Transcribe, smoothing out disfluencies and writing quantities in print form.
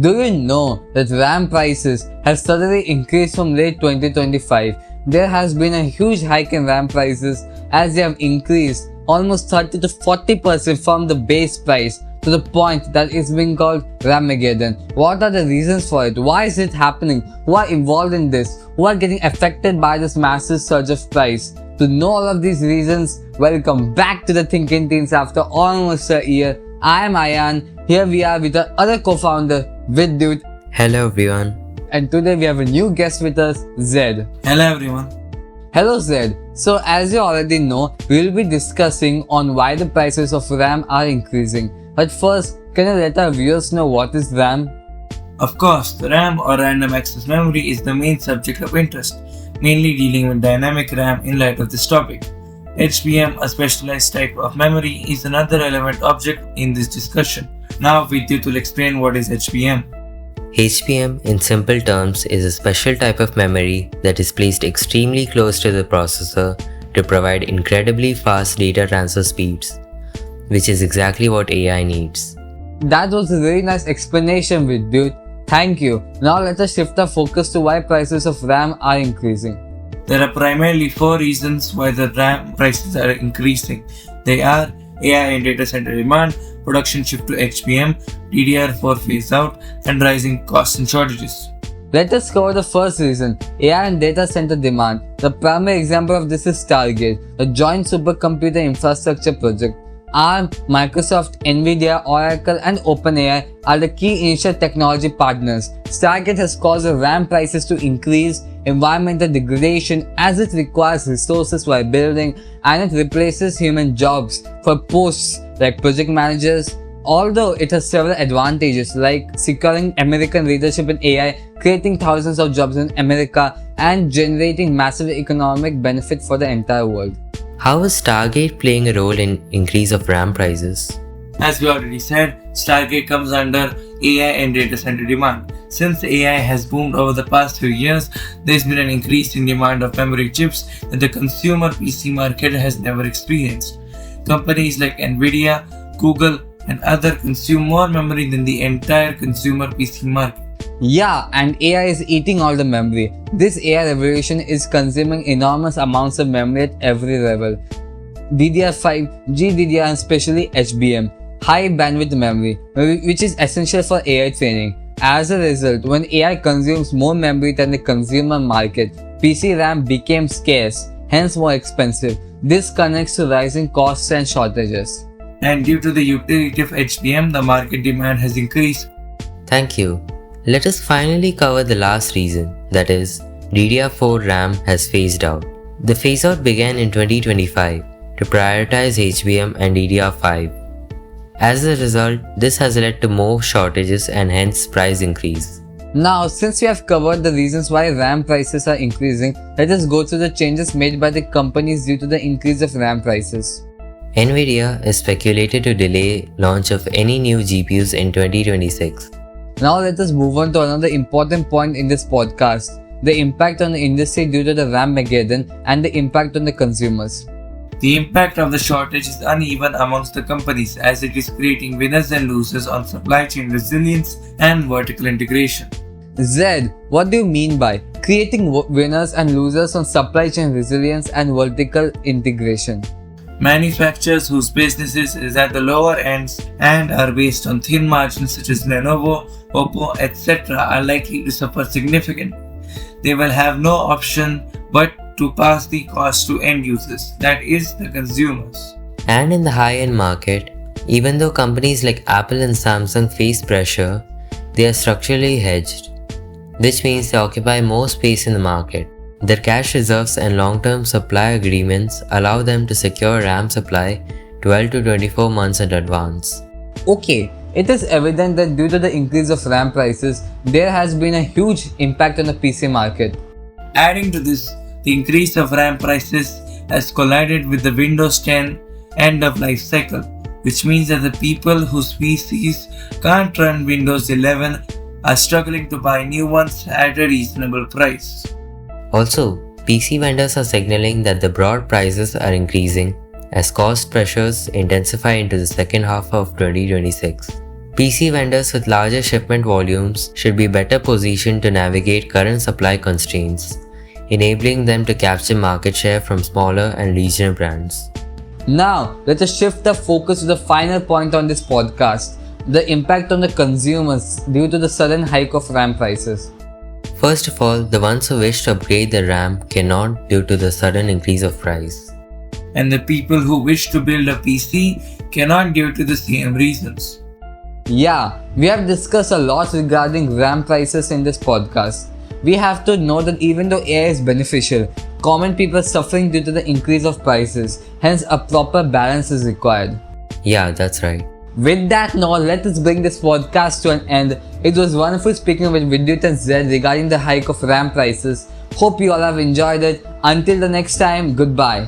Do you know that RAM prices have suddenly increased from late 2025? There has been a huge hike in RAM prices as they have increased almost 30 to 40% from the base price to the point that it's being called RAMageddon. What are the reasons for it? Why is it happening? Who are involved in this? Who are getting affected by this massive surge of price? To know all of these reasons, welcome back to the Thinking Teens after almost a year. I am Ayan. Here we are with our other co-founder, Vidyut. Hello everyone. And today we have a new guest with us, Zed. Hello everyone. Hello Zed. So as you already know, we will be discussing on why the prices of RAM are increasing. But first, can you let our viewers know what is RAM? Of course, the RAM or random access memory is the main subject of interest, mainly dealing with dynamic RAM in light of this topic. HBM, a specialized type of memory, is another relevant object in this discussion. Now Vidyut will explain what is HBM. HBM in simple terms is a special type of memory that is placed extremely close to the processor to provide incredibly fast data transfer speeds, which is exactly what AI needs. That was a very nice explanation, Vidyut. Thank you. Now let us shift our focus to why prices of RAM are increasing. There are primarily four reasons why the RAM prices are increasing. They are AI and data center demand, production shift to HBM, DDR4 phase out, and rising costs and shortages. Let us cover the first reason, AI and data center demand. The primary example of this is Stargate, a joint supercomputer infrastructure project. ARM, Microsoft, Nvidia, Oracle, and OpenAI are the key initial technology partners. Stargate has caused the RAM prices to increase, environmental degradation as it requires resources while building, and it replaces human jobs for posts like project managers. Although it has several advantages like securing American leadership in AI, creating thousands of jobs in America, and generating massive economic benefit for the entire world. How is Stargate playing a role in increase of RAM prices? As we already said, Stargate comes under AI and data center demand. Since AI has boomed over the past few years, there's been an increase in demand of memory chips that the consumer PC market has never experienced. Companies like Nvidia, Google, and others consume more memory than the entire consumer PC market. Yeah, and AI is eating all the memory. This AI revolution is consuming enormous amounts of memory at every level. DDR5, GDDR, and especially HBM, high bandwidth memory, which is essential for AI training. As a result, when AI consumes more memory than the consumer market, PC RAM became scarce, hence more expensive. This connects to rising costs and shortages. And due to the utility of HBM, the market demand has increased. Thank you. Let us finally cover the last reason, that is, DDR4 RAM has phased out. The phase out began in 2025 to prioritize HBM and DDR5. As a result, this has led to more shortages and hence price increase. Now, since we have covered the reasons why RAM prices are increasing, let us go through the changes made by the companies due to the increase of RAM prices. Nvidia is speculated to delay launch of any new GPUs in 2026. Now let us move on to another important point in this podcast, the impact on the industry due to the RAMageddon and the impact on the consumers. The impact of the shortage is uneven amongst the companies as it is creating winners and losers on supply chain resilience and vertical integration. Zed, what do you mean by creating winners and losers on supply chain resilience and vertical integration? Manufacturers whose businesses is at the lower ends and are based on thin margins such as Lenovo, Oppo, etc. are likely to suffer significantly. They will have no option but to pass the cost to end users, that is, the consumers. And in the high-end market, even though companies like Apple and Samsung face pressure, they are structurally hedged, which means they occupy more space in the market. Their cash reserves and long-term supply agreements allow them to secure RAM supply 12 to 24 months in advance. Okay, it is evident that due to the increase of RAM prices, there has been a huge impact on the PC market. Adding to this, the increase of RAM prices has collided with the Windows 10 end of life cycle, which means that the people whose PCs can't run Windows 11 are struggling to buy new ones at a reasonable price. Also, PC vendors are signaling that the broad prices are increasing as cost pressures intensify into the second half of 2026. PC vendors with larger shipment volumes should be better positioned to navigate current supply constraints, enabling them to capture market share from smaller and regional brands. Now, let us shift the focus to the final point on this podcast, the impact on the consumers due to the sudden hike of RAM prices. First of all, the ones who wish to upgrade their RAM cannot due to the sudden increase of price. And the people who wish to build a PC cannot due to the same reasons. Yeah, we have discussed a lot regarding RAM prices in this podcast. We have to know that even though AI is beneficial, common people are suffering due to the increase of prices, hence a proper balance is required. Yeah, that's right. With that note, let us bring this podcast to an end. It was wonderful speaking with Vidyut and Zed regarding the hike of RAM prices. Hope you all have enjoyed it. Until the next time, goodbye.